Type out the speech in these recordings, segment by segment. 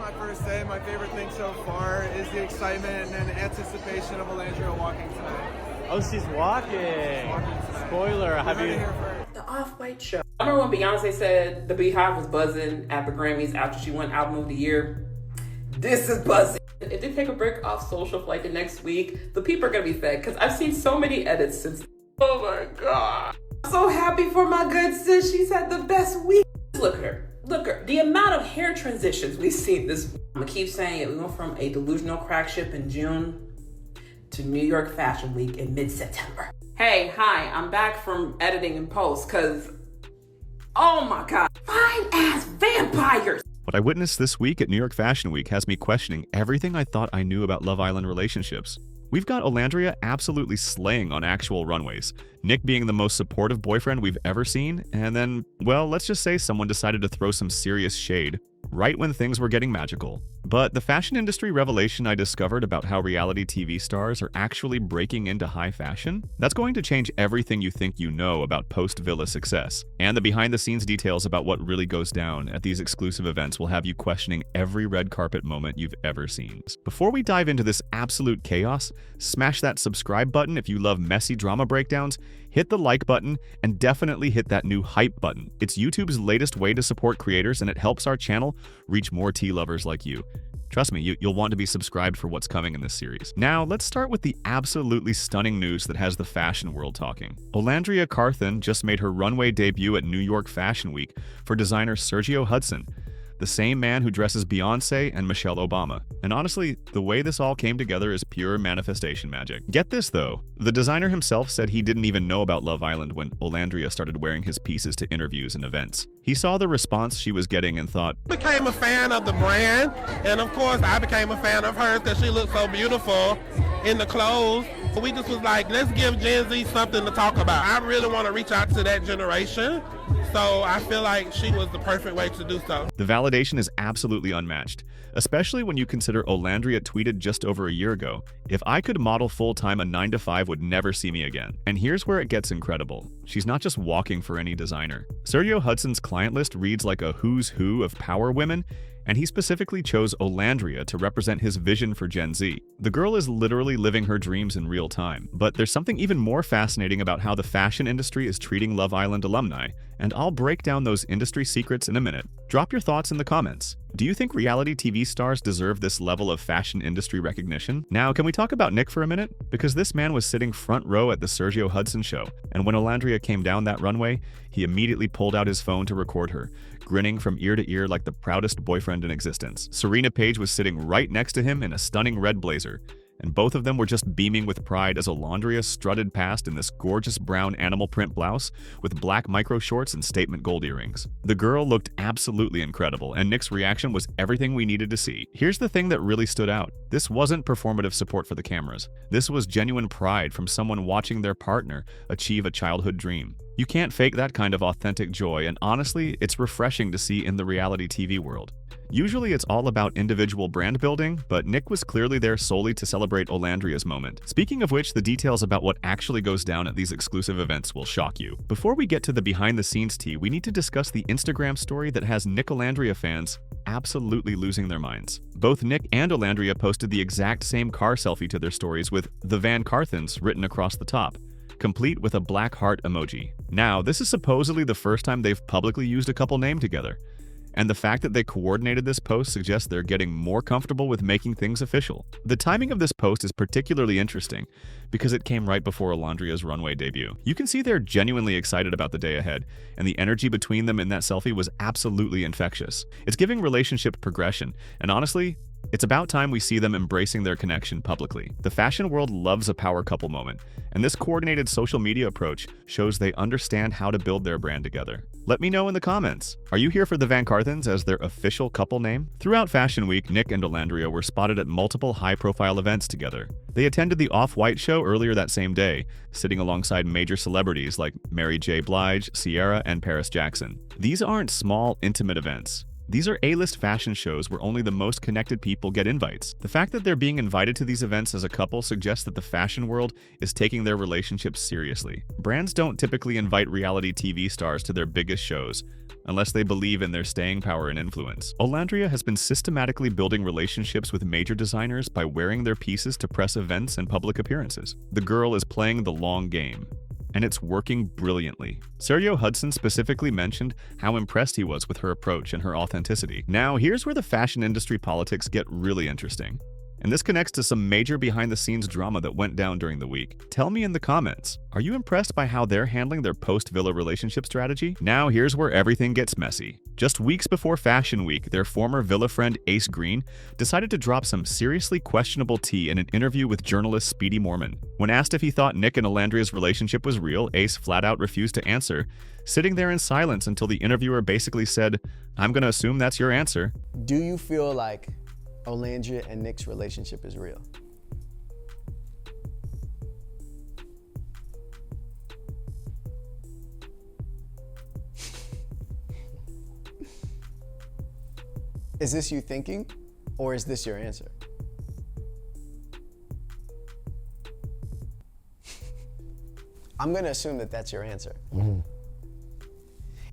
my first day. My favorite thing so far is the excitement and anticipation of Olandria walking tonight. Oh, she's walking. Spoiler, have you... The Off-White show. I remember when Beyoncé said the Beehive was buzzing at the Grammys after she won Album of the Year. This is buzzing. If they take a break off social for like the next week, the people are gonna be fed because I've seen so many edits since. Oh my God. I'm so happy for my good sis. She's had the best week. Look at her. Look at her. The amount of hair transitions we've seen this week. I'm gonna keep saying it. We went from a delusional crack ship in June to New York Fashion Week in mid-September. Hey, hi, I'm back from editing and post because, oh my God, fine ass vampires. What I witnessed this week at New York Fashion Week has me questioning everything I thought I knew about Love Island relationships. We've got Olandria absolutely slaying on actual runways, Nic being the most supportive boyfriend we've ever seen, and then, well, let's just say someone decided to throw some serious shade right when things were getting magical. But the fashion industry revelation I discovered about how reality TV stars are actually breaking into high fashion, that's going to change everything you think you know about post-Villa success. And the behind-the-scenes details about what really goes down at these exclusive events will have you questioning every red carpet moment you've ever seen. Before we dive into this absolute chaos, smash that subscribe button if you love messy drama breakdowns, hit the like button, and definitely hit that new hype button. It's YouTube's latest way to support creators, and it helps our channel reach more tea lovers like you. Trust me, you'll want to be subscribed for what's coming in this series. Now, let's start with the absolutely stunning news that has the fashion world talking. Olandria Carthen just made her runway debut at New York Fashion Week for designer Sergio Hudson, the same man who dresses Beyoncé and Michelle Obama. And honestly, the way this all came together is pure manifestation magic. Get this though, the designer himself said he didn't even know about Love Island when Olandria started wearing his pieces to interviews and events. He saw the response she was getting and thought, became a fan of the brand, and of course I became a fan of hers because she looked so beautiful in the clothes. We just was like, let's give Gen Z something to talk about. I really want to reach out to that generation, so I feel like she was the perfect way to do so. The validation is absolutely unmatched, especially when you consider Olandria tweeted just over a year ago, "If I could model full-time, a 9-to-5 would never see me again." And here's where it gets incredible. She's not just walking for any designer. Sergio Hudson's client list reads like a who's who of power women, and he specifically chose Olandria to represent his vision for Gen Z. The girl is literally living her dreams in real time. But there's something even more fascinating about how the fashion industry is treating Love Island alumni, and I'll break down those industry secrets in a minute. Drop your thoughts in the comments. Do you think reality TV stars deserve this level of fashion industry recognition? Now, can we talk about Nic for a minute? Because this man was sitting front row at the Sergio Hudson show, and when Olandria came down that runway, he immediately pulled out his phone to record her, grinning from ear to ear like the proudest boyfriend in existence. Serena Page was sitting right next to him in a stunning red blazer, and both of them were just beaming with pride as Olandria strutted past in this gorgeous brown animal print blouse with black micro shorts and statement gold earrings. The girl looked absolutely incredible, and Nic's reaction was everything we needed to see. Here's the thing that really stood out. This wasn't performative support for the cameras. This was genuine pride from someone watching their partner achieve a childhood dream. You can't fake that kind of authentic joy, and honestly, it's refreshing to see in the reality TV world. Usually it's all about individual brand building, but Nic was clearly there solely to celebrate Olandria's moment. Speaking of which, the details about what actually goes down at these exclusive events will shock you. Before we get to the behind-the-scenes tea, we need to discuss the Instagram story that has Nicolandria fans absolutely losing their minds. Both Nic and Olandria posted the exact same car selfie to their stories with "The Van Carthens" written across the top, complete with a black heart emoji. Now, this is supposedly the first time they've publicly used a couple name together, and the fact that they coordinated this post suggests they're getting more comfortable with making things official. The timing of this post is particularly interesting because it came right before Olandria's runway debut. You can see they're genuinely excited about the day ahead, and the energy between them in that selfie was absolutely infectious. It's giving relationship progression, and honestly, it's about time we see them embracing their connection publicly. The fashion world loves a power couple moment, and this coordinated social media approach shows they understand how to build their brand together. Let me know in the comments. Are you here for the Van Carthens as their official couple name? Throughout Fashion Week, Nic and Olandria were spotted at multiple high-profile events together. They attended the Off-White show earlier that same day, sitting alongside major celebrities like Mary J. Blige, Ciara, and Paris Jackson. These aren't small, intimate events. These are A-list fashion shows where only the most connected people get invites. The fact that they're being invited to these events as a couple suggests that the fashion world is taking their relationship seriously. Brands don't typically invite reality TV stars to their biggest shows unless they believe in their staying power and influence. Olandria has been systematically building relationships with major designers by wearing their pieces to press events and public appearances. The girl is playing the long game, and it's working brilliantly. Sergio Hudson specifically mentioned how impressed he was with her approach and her authenticity. Now, here's where the fashion industry politics get really interesting. And this connects to some major behind-the-scenes drama that went down during the week. Tell me in the comments, are you impressed by how they're handling their post-Villa relationship strategy? Now here's where everything gets messy. Just weeks before Fashion Week, their former Villa friend Ace Green decided to drop some seriously questionable tea in an interview with journalist Speedy Mormon. When asked if he thought Nic and Alandria's relationship was real, Ace flat out refused to answer, sitting there in silence until the interviewer basically said, "I'm gonna assume that's your answer." Do you feel like Olandria and Nic's relationship is real? Is this you thinking, or is this your answer? I'm gonna assume that that's your answer.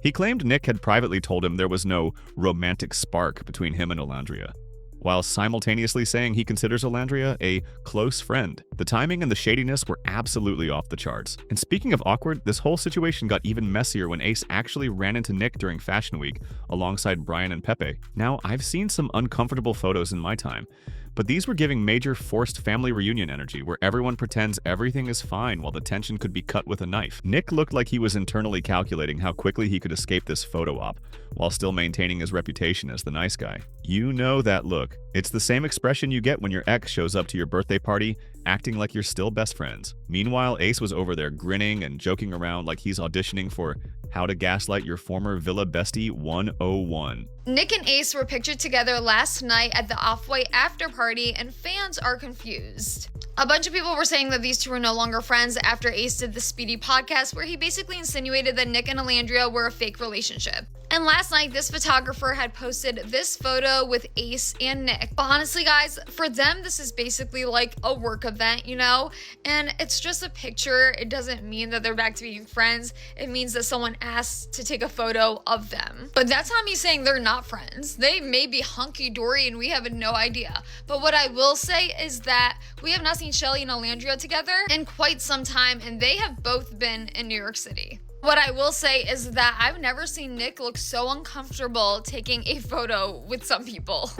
He claimed Nic had privately told him there was no romantic spark between him and Olandria, while simultaneously saying he considers Olandria a close friend. The timing and the shadiness were absolutely off the charts. And speaking of awkward, this whole situation got even messier when Ace actually ran into Nic during Fashion Week alongside Brian and Pepe. Now, I've seen some uncomfortable photos in my time, but these were giving major forced family reunion energy where everyone pretends everything is fine while the tension could be cut with a knife. Nic looked like he was internally calculating how quickly he could escape this photo op while still maintaining his reputation as the nice guy. You know that look. It's the same expression you get when your ex shows up to your birthday party acting like you're still best friends. Meanwhile, Ace was over there grinning and joking around like he's auditioning for How to Gaslight Your Former Villa Bestie 101. Nic and Ace were pictured together last night at the Off-White after party, and fans are confused. A bunch of people were saying that these two are no longer friends after Ace did the Speedy podcast where he basically insinuated that Nic and Alandria were a fake relationship. And last night, this photographer had posted this photo with Ace and Nic. But honestly, guys, for them, this is basically like a work event, you know? And it's just a picture. It doesn't mean that they're back to being friends. It means that someone asked to take a photo of them. But that's not me saying they're not friends. They may be hunky-dory and we have no idea. But what I will say is that we have not seen Shelly and Alandria together in quite some time, and they have both been in New York City. What I will say is that I've never seen Nic look so uncomfortable taking a photo with some people.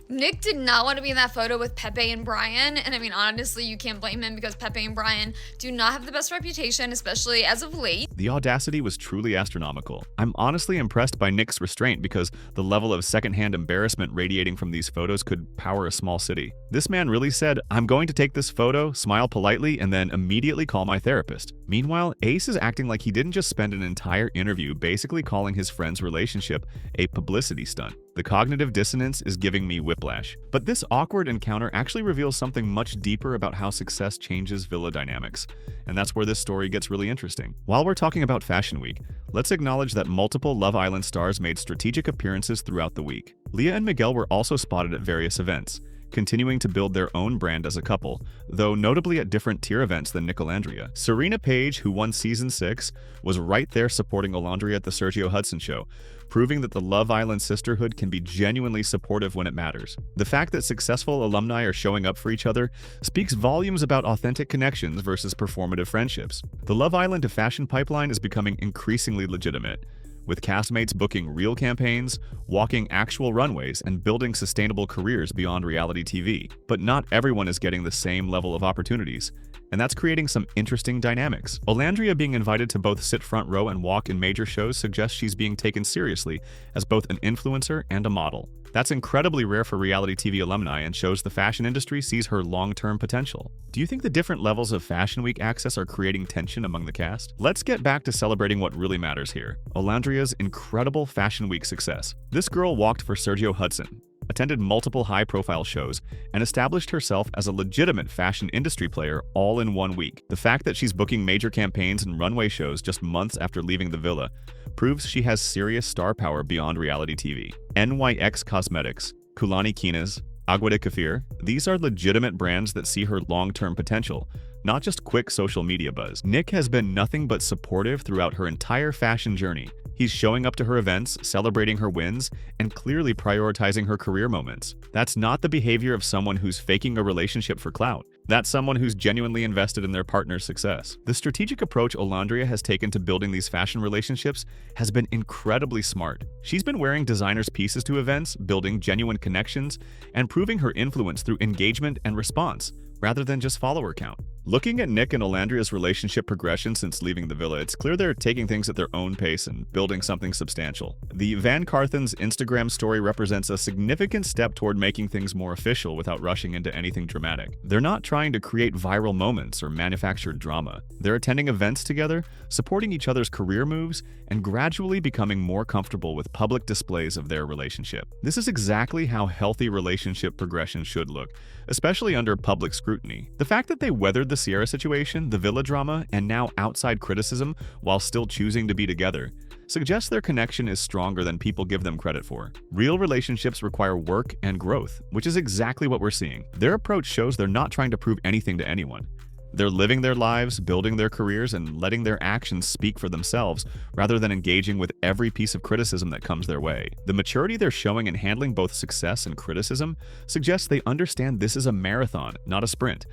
Nic did not want to be in that photo with Pepe and Brian, and I mean, honestly, you can't blame him because Pepe and Brian do not have the best reputation, especially as of late. The audacity was truly astronomical. I'm honestly impressed by Nic's restraint because the level of secondhand embarrassment radiating from these photos could power a small city. This man really said, "I'm going to take this photo, smile politely, and then immediately call my therapist." Meanwhile, Ace is acting like he didn't just spend an entire interview basically calling his friend's relationship a publicity stunt. The cognitive dissonance is giving me whiplash. But this awkward encounter actually reveals something much deeper about how success changes villa dynamics. And that's where this story gets really interesting. While we're talking about Fashion Week, let's acknowledge that multiple Love Island stars made strategic appearances throughout the week. Leah and Miguel were also spotted at various events, continuing to build their own brand as a couple, though notably at different tier events than Nicolandria. Serena Page, who won Season 6, was right there supporting Olandria at the Sergio Hudson show, proving that the Love Island sisterhood can be genuinely supportive when it matters. The fact that successful alumni are showing up for each other speaks volumes about authentic connections versus performative friendships. The Love Island to fashion pipeline is becoming increasingly legitimate, with castmates booking real campaigns, walking actual runways, and building sustainable careers beyond reality TV. But not everyone is getting the same level of opportunities, and that's creating some interesting dynamics. Olandria being invited to both sit front row and walk in major shows suggests she's being taken seriously as both an influencer and a model. That's incredibly rare for reality TV alumni and shows the fashion industry sees her long-term potential. Do you think the different levels of Fashion Week access are creating tension among the cast? Let's get back to celebrating what really matters here: Olandria's incredible Fashion Week success. This girl walked for Sergio Hudson, attended multiple high-profile shows, and established herself as a legitimate fashion industry player all in 1 week. The fact that she's booking major campaigns and runway shows just months after leaving the villa proves she has serious star power beyond reality TV. NYX Cosmetics, Kulani Kinas, Agua de Kefir, these are legitimate brands that see her long-term potential, not just quick social media buzz. Nic has been nothing but supportive throughout her entire fashion journey. He's showing up to her events, celebrating her wins, and clearly prioritizing her career moments. That's not the behavior of someone who's faking a relationship for clout. That's someone who's genuinely invested in their partner's success. The strategic approach Olandria has taken to building these fashion relationships has been incredibly smart. She's been wearing designers' pieces to events, building genuine connections, and proving her influence through engagement and response, rather than just follower count. Looking at Nic and Olandria's relationship progression since leaving the villa, it's clear they're taking things at their own pace and building something substantial. The Van Carthen's Instagram story represents a significant step toward making things more official without rushing into anything dramatic. They're not trying to create viral moments or manufactured drama. They're attending events together, supporting each other's career moves, and gradually becoming more comfortable with public displays of their relationship. This is exactly how healthy relationship progression should look, especially under public scrutiny. The fact that they weathered the Sierra situation, the villa drama, and now outside criticism while still choosing to be together suggests their connection is stronger than people give them credit for. Real relationships require work and growth, which is exactly what we're seeing. Their approach shows they're not trying to prove anything to anyone. They're living their lives, building their careers, and letting their actions speak for themselves rather than engaging with every piece of criticism that comes their way. The maturity they're showing in handling both success and criticism suggests they understand this is a marathon, not a sprint,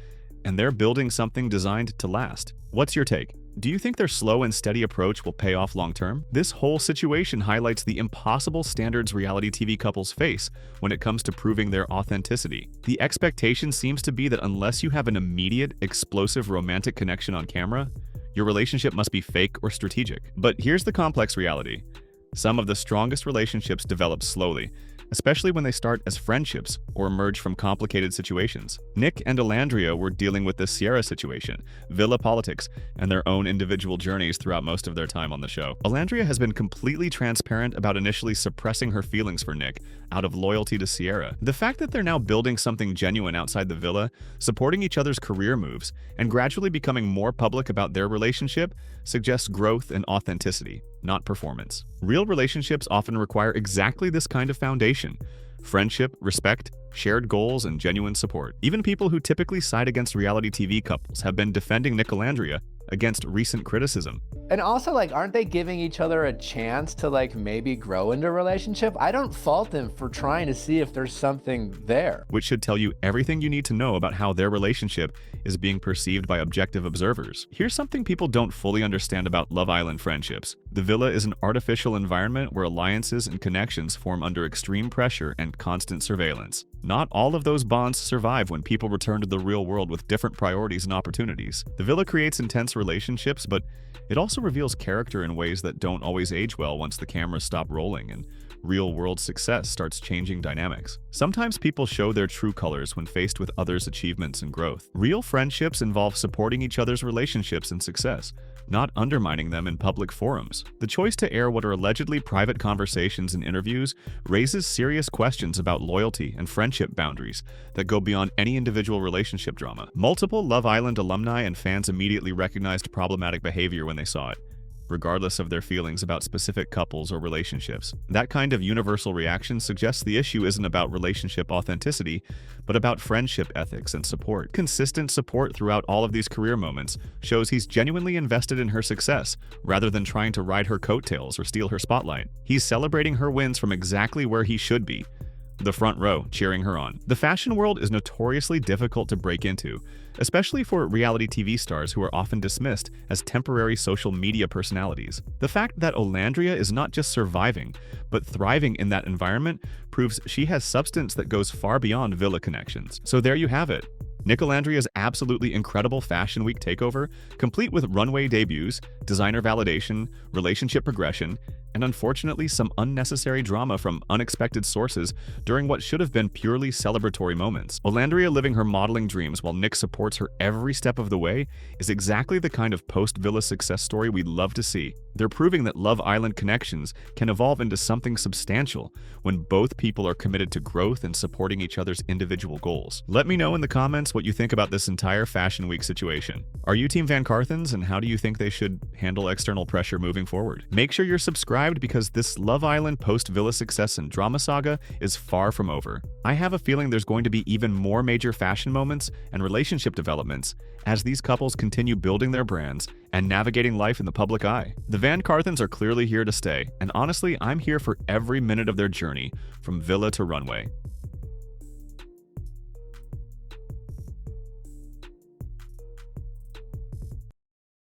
and they're building something designed to last. What's your take? Do you think their slow and steady approach will pay off long-term? This whole situation highlights the impossible standards reality TV couples face when it comes to proving their authenticity. The expectation seems to be that unless you have an immediate, explosive romantic connection on camera, your relationship must be fake or strategic. But here's the complex reality. Some of the strongest relationships develop slowly, especially when they start as friendships or emerge from complicated situations. Nic and Alandria were dealing with the Sierra situation, villa politics, and their own individual journeys throughout most of their time on the show. Alandria has been completely transparent about initially suppressing her feelings for Nic out of loyalty to Sierra. The fact that they're now building something genuine outside the villa, supporting each other's career moves, and gradually becoming more public about their relationship suggests growth and authenticity, not performance. Real relationships often require exactly this kind of foundation: friendship, respect, shared goals, and genuine support. Even people who typically side against reality TV couples have been defending Nicolandria against recent criticism. And also, like, aren't they giving each other a chance to, like, maybe grow into a relationship? I don't fault them for trying to see if there's something there. Which should tell you everything you need to know about how their relationship is being perceived by objective observers. Here's something people don't fully understand about Love Island friendships. The villa is an artificial environment where alliances and connections form under extreme pressure and constant surveillance. Not all of those bonds survive when people return to the real world with different priorities and opportunities. The villa creates intense relationships, but it also reveals character in ways that don't always age well once the cameras stop rolling and real-world success starts changing dynamics. Sometimes people show their true colors when faced with others' achievements and growth. Real friendships involve supporting each other's relationships and success, not undermining them in public forums. The choice to air what are allegedly private conversations and interviews raises serious questions about loyalty and friendship boundaries that go beyond any individual relationship drama. Multiple Love Island alumni and fans immediately recognized problematic behavior when they saw it, regardless of their feelings about specific couples or relationships. That kind of universal reaction suggests the issue isn't about relationship authenticity, but about friendship ethics and support. Consistent support throughout all of these career moments shows he's genuinely invested in her success, rather than trying to ride her coattails or steal her spotlight. He's celebrating her wins from exactly where he should be, the front row, cheering her on. The fashion world is notoriously difficult to break into, especially for reality TV stars who are often dismissed as temporary social media personalities. The fact that Olandria is not just surviving, but thriving in that environment proves she has substance that goes far beyond villa connections. So there you have it. Nicolandria's absolutely incredible Fashion Week takeover, complete with runway debuts, designer validation, relationship progression, and unfortunately some unnecessary drama from unexpected sources during what should have been purely celebratory moments. Olandria living her modeling dreams while Nic supports her every step of the way is exactly the kind of post-Villa success story we'd love to see. They're proving that Love Island connections can evolve into something substantial when both people are committed to growth and supporting each other's individual goals. Let me know in the comments what you think about this entire Fashion Week situation. Are you Team Van Carthens, and how do you think they should handle external pressure moving forward? Make sure you're subscribed because this Love Island post-Villa success and drama saga is far from over. I have a feeling there's going to be even more major fashion moments and relationship developments as these couples continue building their brands and navigating life in the public eye. The Van Carthens are clearly here to stay, and honestly, I'm here for every minute of their journey from Villa to runway.